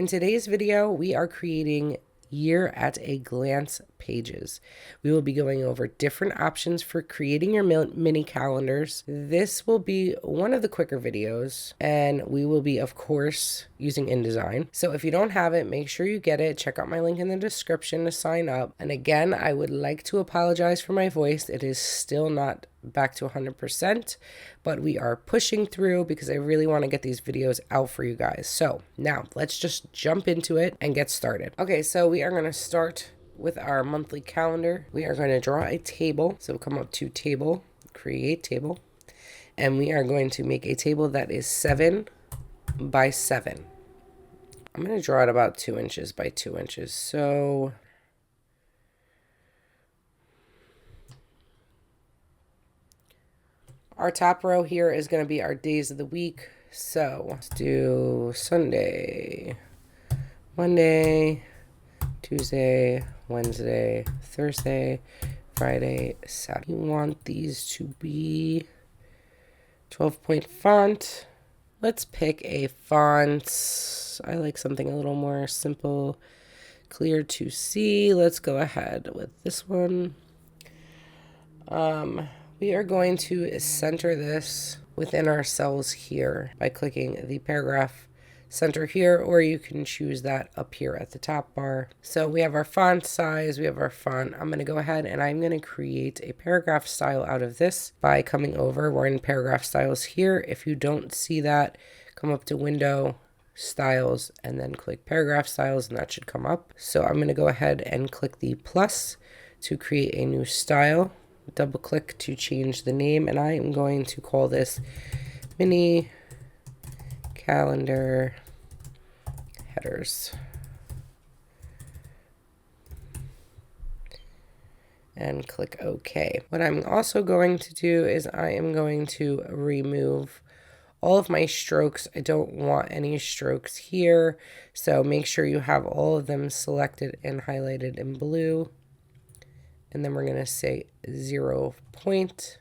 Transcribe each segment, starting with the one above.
In today's video, we are creating year at a glance pages. We will be going over different options for creating your mini calendars. This will be one of the quicker videos, and we will be, of course, using InDesign. So if you don't have it, make sure you get it. Check out my link in the description to sign up. And again, I would like to apologize for my voice. It is still not back to 100%, but we are pushing through because I really want to get these videos out for you guys. So now let's just jump into it and get started. Okay, so we are going to start with our monthly calendar. We are going to draw a table. So come up to table, create table, and we are going to make a table that is 7 by 7. I'm going to draw it about 2 inches by 2 inches. So our top row here is going to be our days of the week. So let's do Sunday, Monday, Tuesday, Wednesday, Thursday, Friday, Saturday. We want these to be 12-point font. Let's pick a font. I like something a little more simple, clear to see. Let's go ahead with this one. We are going to center this within our cells here by clicking the paragraph center here, or you can choose that up here at the top bar. So we have our font size, we have our font. I'm going to go ahead and I'm going to create a paragraph style out of this by coming over. We're in paragraph styles here. If you don't see that, come up to window, styles, and then click paragraph styles, and that should come up. So I'm going to go ahead and click the plus to create a new style. Double click to change the name, and I am going to call this mini calendar headers. And click OK. What I'm also going to do is I am going to remove all of my strokes. I don't want any strokes here, so make sure you have all of them selected and highlighted in blue. And then we're going to say 0 point.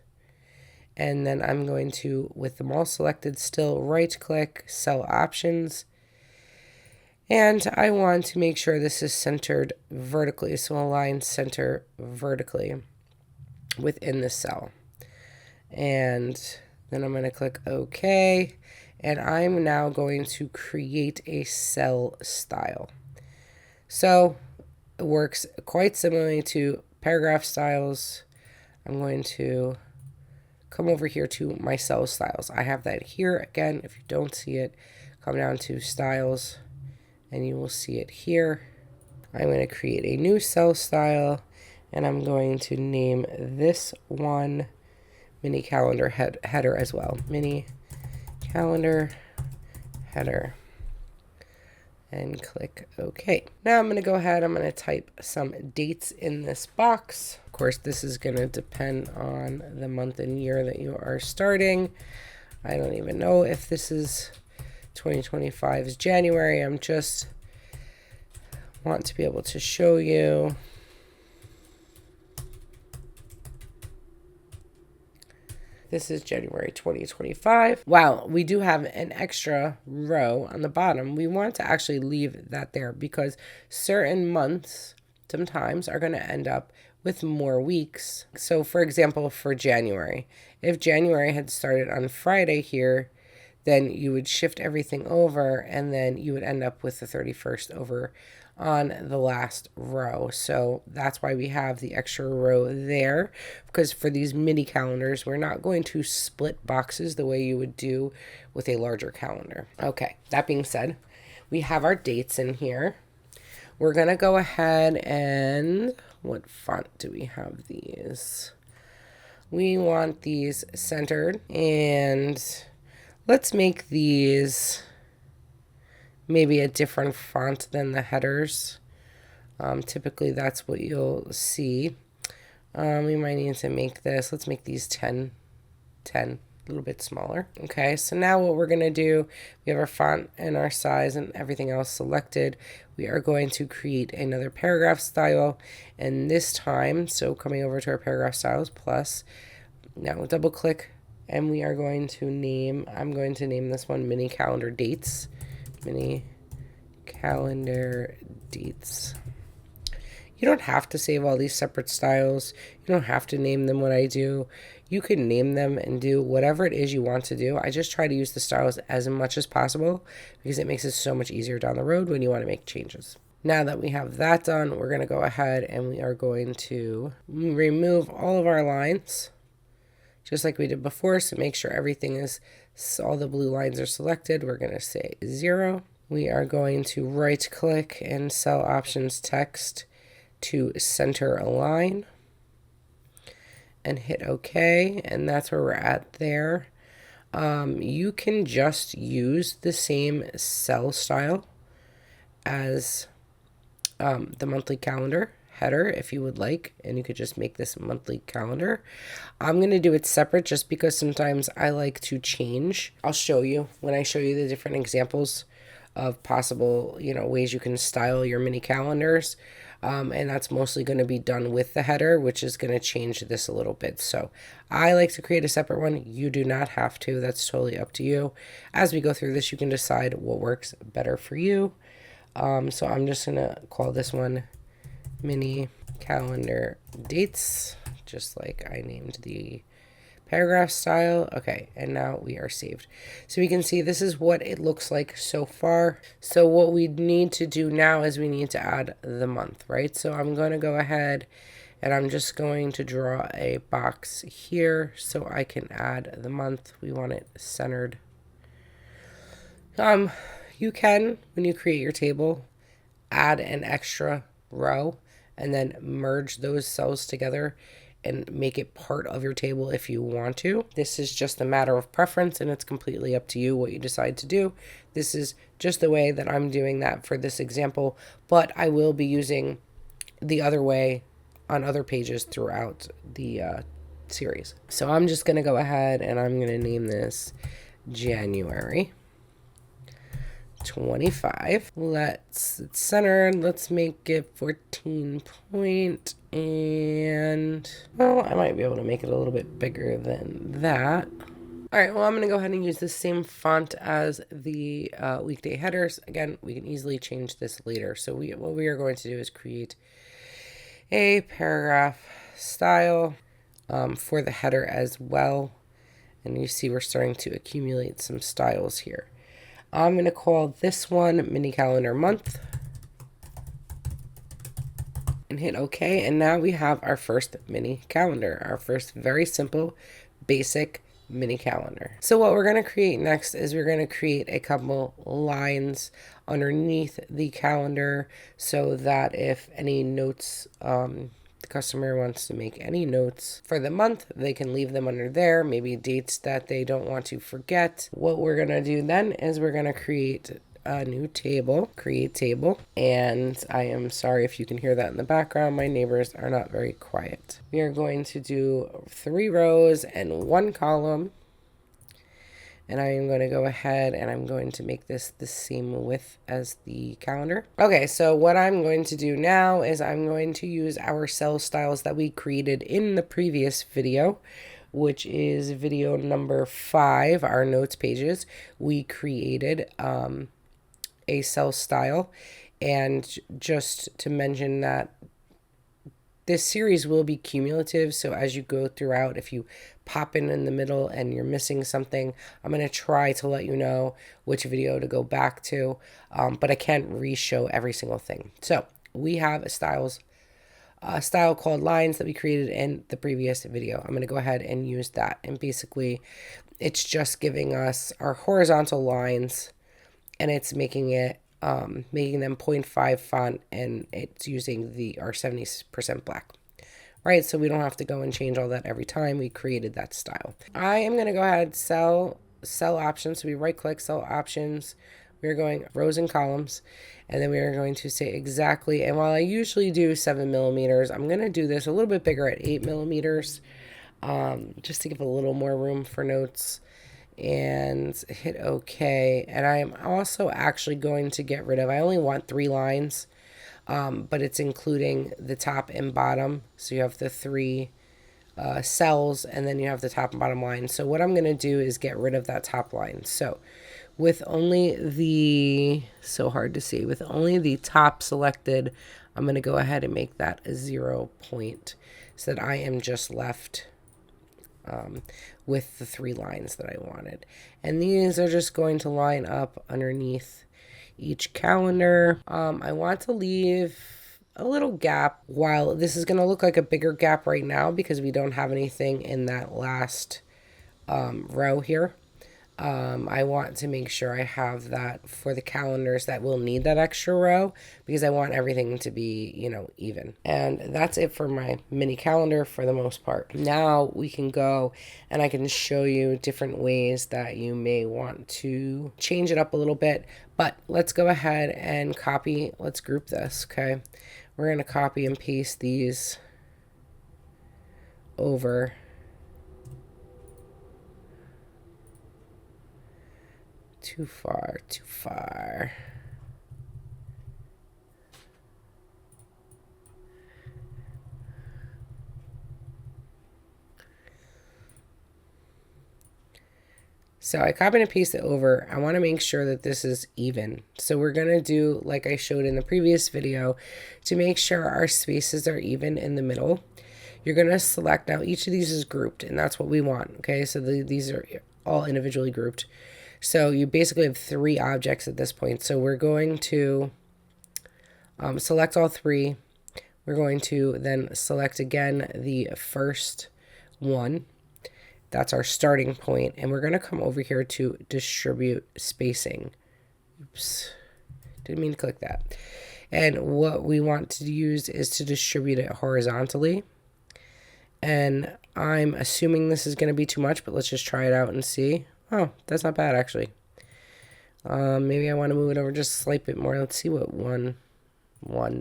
And then I'm going to, with them all selected, still right click, cell options. And I want to make sure this is centered vertically. So align center vertically within the cell. And then I'm going to click OK. And I'm now going to create a cell style. So it works quite similarly to paragraph styles. I'm going to come over here to my cell styles. I have that here. Again, if you don't see it, come down to styles and you will see it here. I'm going to create a new cell style, and I'm going to name this one mini calendar header as well. Mini calendar header. And click OK. Now I'm going to go ahead, I'm going to type some dates in this box. Of course, this is going to depend on the month and year that you are starting. I don't even know if this is 2025's January. I'm just want to be able to show you. This is January 2025. Wow, we do have an extra row on the bottom. We want to actually leave that there because certain months sometimes are going to end up with more weeks. So for example, for January, if January had started on Friday here, then you would shift everything over and then you would end up with the 31st over on the last row. So that's why we have the extra row there, because for these mini calendars, we're not going to split boxes the way you would do with a larger calendar. Okay, that being said, we have our dates in here. We're going to go ahead and what font do we have these? We want these centered, and let's make these maybe a different font than the headers. Typically that's what you'll see. We might need to make this, let's make these 10, a little bit smaller. Okay, so now what we're going to do, we have our font and our size and everything else selected. We are going to create another paragraph style, and this time, so coming over to our paragraph styles plus, now double click, and we are going to name, I'm going to name this one mini calendar dates. Mini calendar dates. You don't have to save all these separate styles. You don't have to name them what I do. You can name them and do whatever it is you want to do. I just try to use the styles as much as possible because it makes it so much easier down the road when you want to make changes. Now that we have that done, we're going to go ahead and we are going to remove all of our lines just like we did before. So make sure everything is, all the blue lines are selected. We're going to say 0. We are going to right click and cell options text to center align and hit OK, and that's where we're at there. You can just use the same cell style as the monthly calendar header if you would like, and you could just make this monthly calendar. I'm going to do it separate just because sometimes I like to change. I'll show you when I show you the different examples of possible, ways you can style your mini calendars. And that's mostly going to be done with the header, which is going to change this a little bit. So I like to create a separate one. You do not have to. That's totally up to you. As we go through this, you can decide what works better for you. So I'm just going to call this one mini calendar dates, just like I named the paragraph style. Okay, and now we are saved. So we can see this is what it looks like so far. So what we need to do now is we need to add the month, right? So I'm going to go ahead and I'm just going to draw a box here so I can add the month. We want it centered. You can, when you create your table, add an extra row and then merge those cells together and make it part of your table if you want to. This is just a matter of preference, and it's completely up to you what you decide to do. This is just the way that I'm doing that for this example, but I will be using the other way on other pages throughout the series. So I'm just going to go ahead and I'm going to name this January 25. It's centered. Let's make it 14 point, and well, I might be able to make it a little bit bigger than that. All right, well, I'm going to go ahead and use the same font as the weekday headers. Again, we can easily change this later. So what we are going to do is create a paragraph style for the header as well. And you see we're starting to accumulate some styles here. I'm going to call this one mini calendar month and hit OK. And now we have our first mini calendar, our first very simple, basic mini calendar. So what we're going to create next is we're going to create a couple lines underneath the calendar so that if any notes, the customer wants to make any notes for the month, they can leave them under there, maybe dates that they don't want to forget. What we're going to do then is we're going to create a new table, create table, and I am sorry if you can hear that in the background. My neighbors are not very quiet. We are going to do 3 rows and 1 column. And I am going to go ahead and I'm going to make this the same width as the calendar. Okay, so what I'm going to do now is I'm going to use our cell styles that we created in the previous video, which is video number 5, our notes pages. We created a cell style, and just to mention that this series will be cumulative, so as you go throughout, if you pop in the middle and you're missing something, I'm going to try to let you know which video to go back to, but I can't re-show every single thing. So we have a style called lines that we created in the previous video. I'm going to go ahead and use that, and basically it's just giving us our horizontal lines, and it's making it making them 0.5 font, and it's using our 70% black. Right, so we don't have to go and change all that every time. We created that style. I am going to go ahead cell options. So we right click cell options. We're going rows and columns, and then we are going to say exactly. And while I usually do 7 millimeters, I'm going to do this a little bit bigger at 8 millimeters, just to give a little more room for notes. And hit OK. And I am also actually going to get rid of, I only want 3 lines, but it's including the top and bottom. So you have the 3 cells, and then you have the top and bottom line. So what I'm going to do is get rid of that top line. So with only the, so hard to see, with only the top selected, I'm going to go ahead and make that a 0 point so that I am just left with the 3 lines that I wanted. And these are just going to line up underneath each calendar. I want to leave a little gap. While this is going to look like a bigger gap right now because we don't have anything in that last row here. I want to make sure I have that for the calendars that will need that extra row because I want everything to be, you know, even. And that's it for my mini calendar for the most part. Now we can go and I can show you different ways that you may want to change it up a little bit. But let's go ahead and copy. Let's group this, okay? We're going to copy and paste these over. Too far, too far. So I copied and pasted it over. I want to make sure that this is even. So we're going to do like I showed in the previous video to make sure our spaces are even in the middle. You're going to select, now each of these is grouped and that's what we want. Okay, so these are all individually grouped. So you basically have 3 objects at this point. So we're going to select all 3. We're going to then select again the first one. That's our starting point. And we're going to come over here to distribute spacing. Oops, didn't mean to click that. And what we want to use is to distribute it horizontally. And I'm assuming this is going to be too much, but let's just try it out and see. Oh, that's not bad, actually. Maybe I want to move it over just a slight bit more. Let's see what 1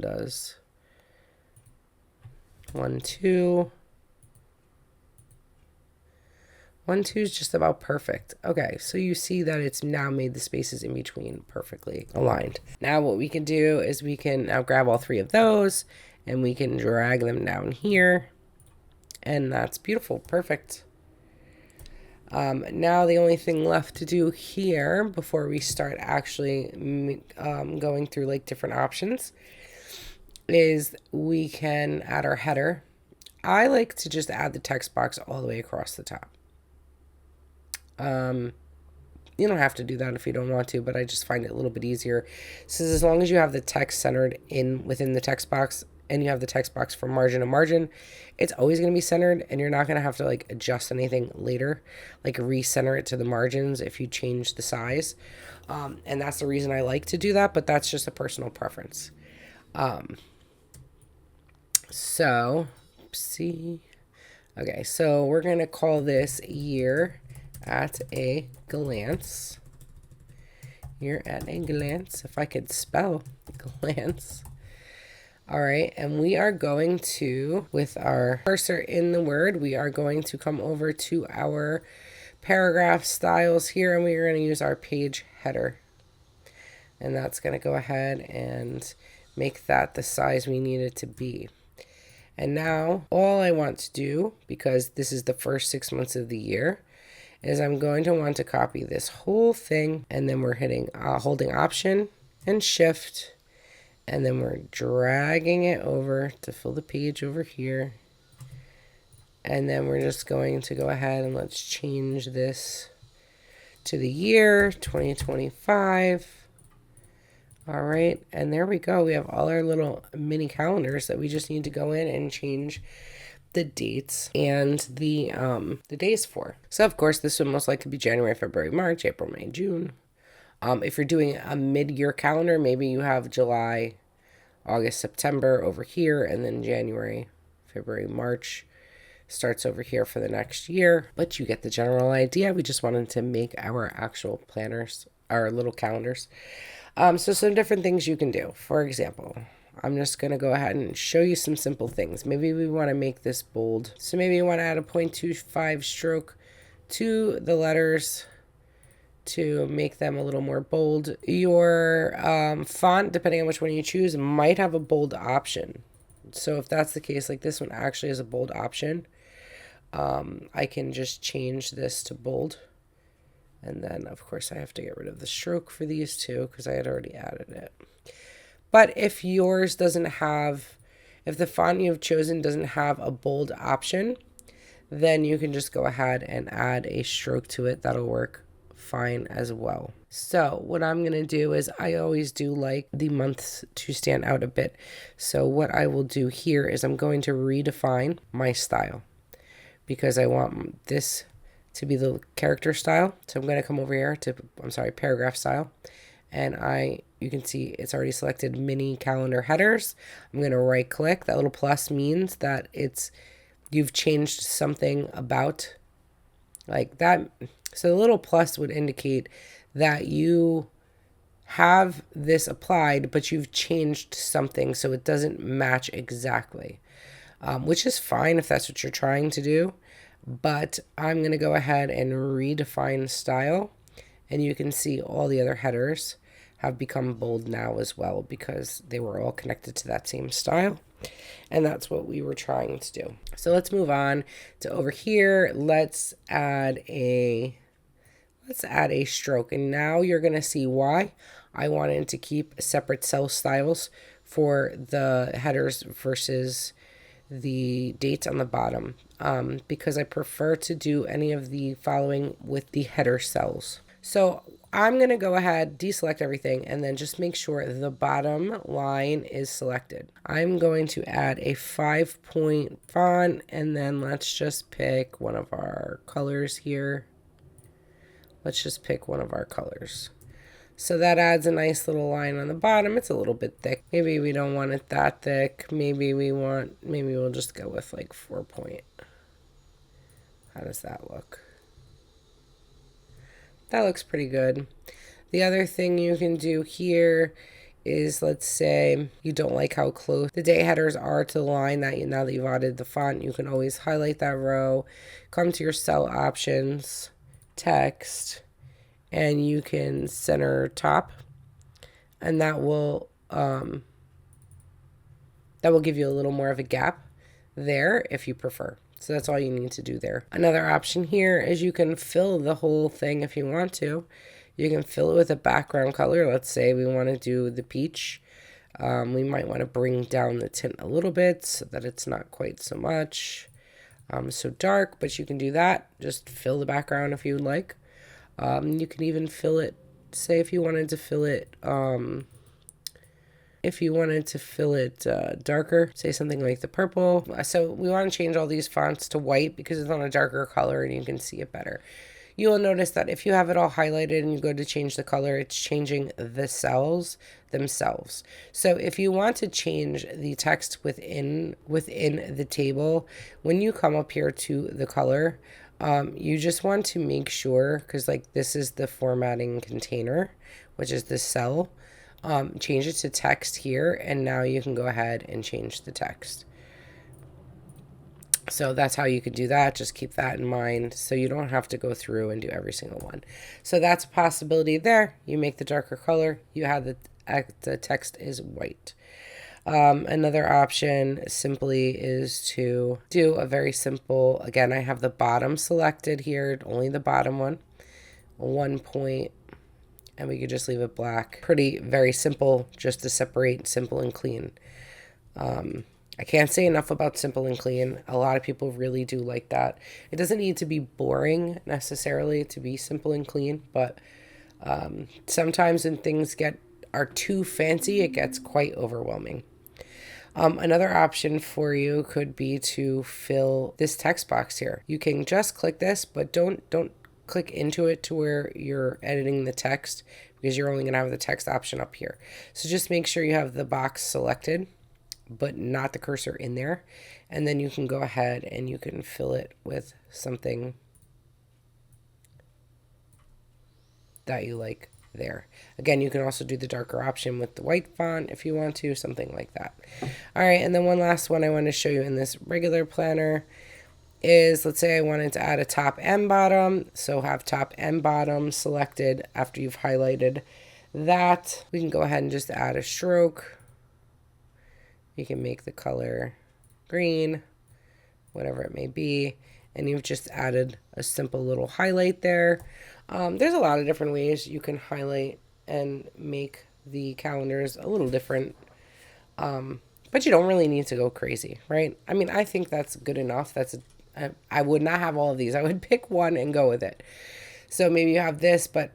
does. 1, 2. 1, 2 is just about perfect. Okay, so you see that it's now made the spaces in between perfectly aligned. Now what we can do is we can now grab all 3 of those and we can drag them down here. And that's beautiful, perfect. Now the only thing left to do here before we start actually going through like different options is we can add our header. I like to just add the text box all the way across the top. You don't have to do that if you don't want to, but I just find it a little bit easier. So as long as you have the text centered within the text box and you have the text box from margin to margin, it's always going to be centered and you're not going to have to like adjust anything later, like recenter it to the margins if you change the size. And that's the reason I like to do that, but that's just a personal preference. So, see, okay, so we're going to call this year at a glance. Year at a glance, if I could spell glance. All right, and we are going to, with our cursor in the word, we are going to come over to our paragraph styles here, and we are going to use our page header. And that's going to go ahead and make that the size we need it to be. And now all I want to do, because this is the first 6 months of the year, is I'm going to want to copy this whole thing, and then we're hitting holding Option and Shift, and then we're dragging it over to fill the page over here. And then we're just going to go ahead and let's change this to the year 2025. All right, and there we go. We have all our little mini calendars that we just need to go in and change the dates and the days for. So of course this would most likely be January, February, March, April, May, June. If you're doing a mid-year calendar, maybe you have July, August, September over here, and then January, February, March starts over here for the next year. But you get the general idea. We just wanted to make our actual planners, our little calendars. So some different things you can do. For example, I'm just going to go ahead and show you some simple things. Maybe we want to make this bold. So maybe you want to add a 0.25 stroke to the letters to make them a little more bold. Your font, depending on which one you choose, might have a bold option. So if that's the case, like this one actually has a bold option, I can just change this to bold. And then, of course, I have to get rid of the stroke for these two because I had already added it. But if yours doesn't have, if the font you've chosen doesn't have a bold option, then you can just go ahead and add a stroke to it. That'll work fine as well. So what I'm going to do is I always do like the months to stand out a bit. So what I will do here is I'm going to redefine my style because I want this to be the character style. So I'm going to come over here to, paragraph style. And you can see it's already selected mini calendar headers. I'm going to right click. That little plus means that you've changed something about like that. So the little plus would indicate that you have this applied, but you've changed something so it doesn't match exactly, which is fine if that's what you're trying to do. But I'm going to go ahead and redefine style, and you can see all the other headers have become bold now as well because they were all connected to that same style. And that's what we were trying to do. So let's move on to over here. Let's add a stroke. And now you're going to see why I wanted to keep separate cell styles for the headers versus the dates on the bottom, because I prefer to do any of the following with the header cells. So I'm going to go ahead, deselect everything, and then just make sure the bottom line is selected. I'm going to add a 5-point font, and then let's just pick one of our colors here. Let's just pick one of our colors. So that adds a nice little line on the bottom. It's a little bit thick. Maybe we don't want it that thick. Maybe we'll just go with like 4-point. How does that look? That looks pretty good. The other thing you can do here is, let's say you don't like how close the date headers are to the line now that you've added the font, you can always highlight that row, come to your cell options, text, and you can center top, and that will give you a little more of a gap there if you prefer. So that's all you need to do there. Another option here is you can fill the whole thing if you want to. You can fill it with a background color. Let's say we want to do the peach. We might want to bring down the tint a little bit so that it's not quite so much so dark, but you can do that. Just fill the background if you would like. You can even fill it, say if you wanted to fill it darker, say something like the purple. So we want to change all these fonts to white because it's on a darker color and you can see it better. You will notice that if you have it all highlighted and you go to change the color, it's changing the cells themselves. So if you want to change the text within the table, when you come up here to the color, you just want to make sure, because like this is the formatting container, which is the cell, change it to text here, and now you can go ahead and change the text. So that's how you could do that. Just keep that in mind so you don't have to go through and do every single one. So that's a possibility there. You make the darker color. You have the text is white. Another option simply is to do a very simple, again, I have the bottom selected here, only the bottom one, 1 point, and we could just leave it black. Very simple, just to separate simple and clean. I can't say enough about simple and clean. A lot of people really do like that. It doesn't need to be boring necessarily to be simple and clean, but sometimes when things are too fancy, it gets quite overwhelming. Another option for you could be to fill this text box here. You can just click this, but don't click into it to where you're editing the text, because you're only going to have the text option up here. So just make sure you have the box selected, but not the cursor in there. And then you can go ahead and you can fill it with something that you like there. Again, you can also do the darker option with the white font if you want to, something like that. All right, and then one last one I want to show you in this regular planner is, let's say I wanted to add a top and bottom. So have top and bottom selected after you've highlighted that. We can go ahead and just add a stroke. You can make the color green, whatever it may be, and you've just added a simple little highlight there. There's a lot of different ways you can highlight and make the calendars a little different. But you don't really need to go crazy, right? I mean, I think that's good enough. I would not have all of these. I would pick one and go with it. So maybe you have this, but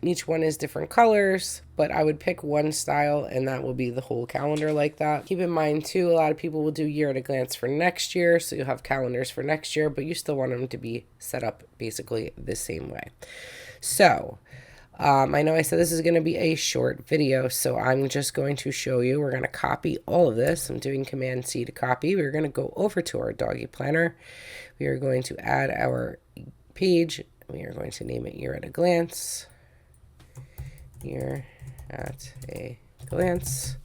each one is different colors, but I would pick one style and that will be the whole calendar like that. Keep in mind too, a lot of people will do year at a glance for next year. So you'll have calendars for next year, but you still want them to be set up basically the same way. So I know I said this is going to be a short video, so I'm just going to show you. We're going to copy all of this. I'm doing Command C to copy. We're going to go over to our Doggy Planner. We are going to add our page. We are going to name it Year at a Glance. Year at a glance.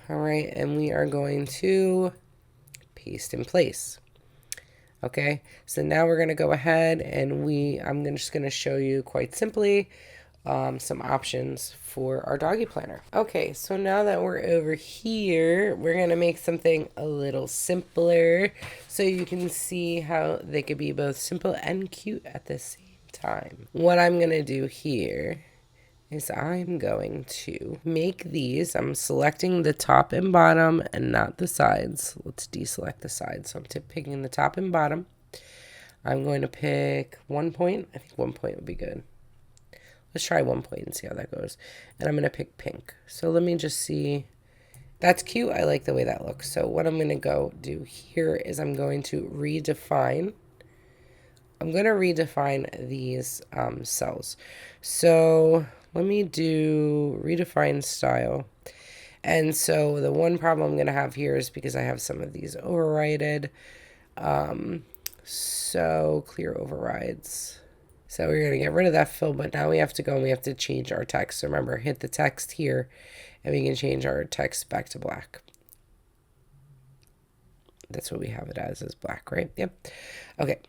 All right, and we are going to paste in place. Okay, so now we're going to go ahead and I'm just going to show you quite simply some options for our Doggy Planner. Okay, so now that we're over here, we're going to make something a little simpler so you can see how they could be both simple and cute at the same time. What I'm going to do here is I'm going to make these. I'm selecting the top and bottom and not the sides. Let's deselect the sides. So I'm picking the top and bottom. I'm going to pick 1 point. I think 1 point would be good. Let's try 1 point and see how that goes. And I'm going to pick pink. So let me just see. That's cute. I like the way that looks. So what I'm going to go do here is I'm going to redefine. I'm going to redefine these cells. So let me do redefine style. And so the one problem I'm going to have here is because I have some of these overridden. So clear overrides. So we're going to get rid of that fill, but now we have to go and we have to change our text. So remember, hit the text here and we can change our text back to black. That's what we have it as black, right? Yep. Okay.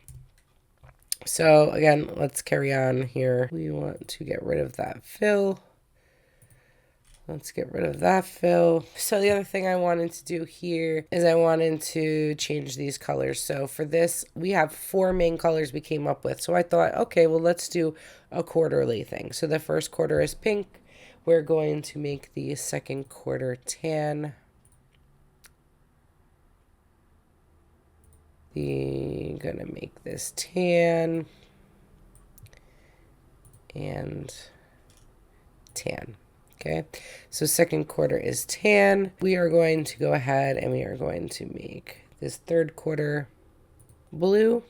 So again, let's carry on here. We want to get rid of that fill. Let's get rid of that fill. So the other thing I wanted to do here is I wanted to change these colors. So for this, we have 4 main colors we came up with. So I thought, okay, well, let's do a quarterly thing. So the first quarter is pink. We're going to make the second quarter tan. Gonna make this tan and tan. Okay, so second quarter is tan. We are going to go ahead and we are going to make this third quarter blue.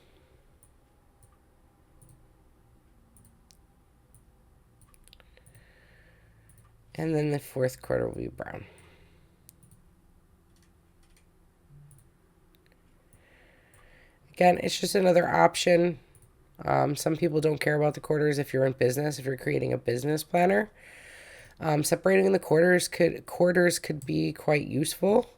And then the fourth quarter will be brown. Again, it's just another option. Some people don't care about the quarters if you're in business, if you're creating a business planner. Separating the quarters could be quite useful.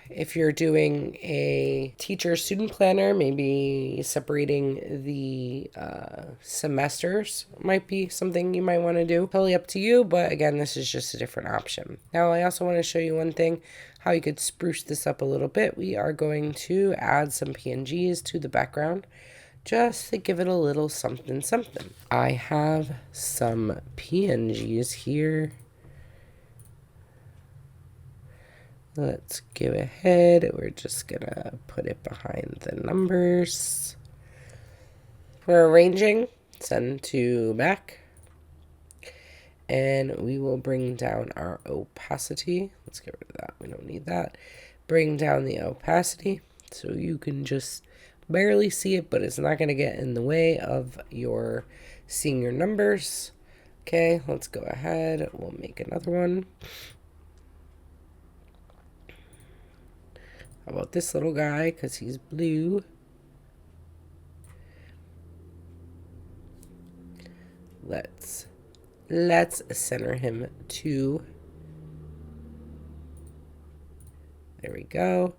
If you're doing a teacher-student planner, maybe separating the semesters might be something you might want to do. Totally up to you, but again, this is just a different option. Now, I also want to show you one thing, how you could spruce this up a little bit. We are going to add some PNGs to the background, just to give it a little something something. I have some PNGs here. Let's go ahead. We're just gonna put it behind the numbers. For arranging, send to back. And we will bring down our opacity. Let's get rid of that. We don't need that. Bring down the opacity so you can just barely see it, but it's not going to get in the way of your seeing your numbers. Okay, let's go ahead. We'll make another one. How about this little guy, because he's blue. Let's center him to. There we go.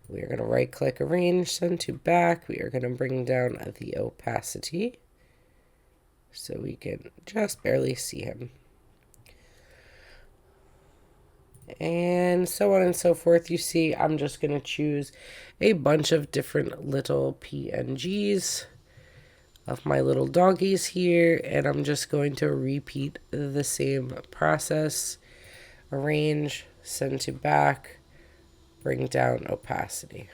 We are going to right click arrange, send to back. We are going to bring down the opacity so we can just barely see him. and so on and so forth. You see, I'm just going to choose a bunch of different little PNGs of my little doggies here, and I'm just going to repeat the same process. Arrange, send to back, bring down opacity.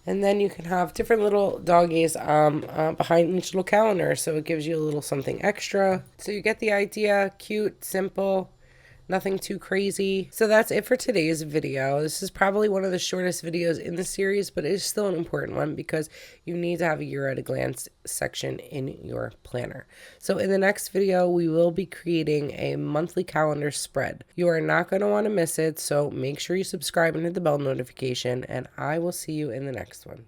And then you can have different little doggies behind each little calendar, so it gives you a little something extra. So you get the idea. Cute, simple, nothing too crazy. So that's it for today's video. This is probably one of the shortest videos in the series, but it is still an important one because you need to have a year at a glance section in your planner. So in the next video, we will be creating a monthly calendar spread. You are not going to want to miss it, so make sure you subscribe and hit the bell notification, and I will see you in the next one.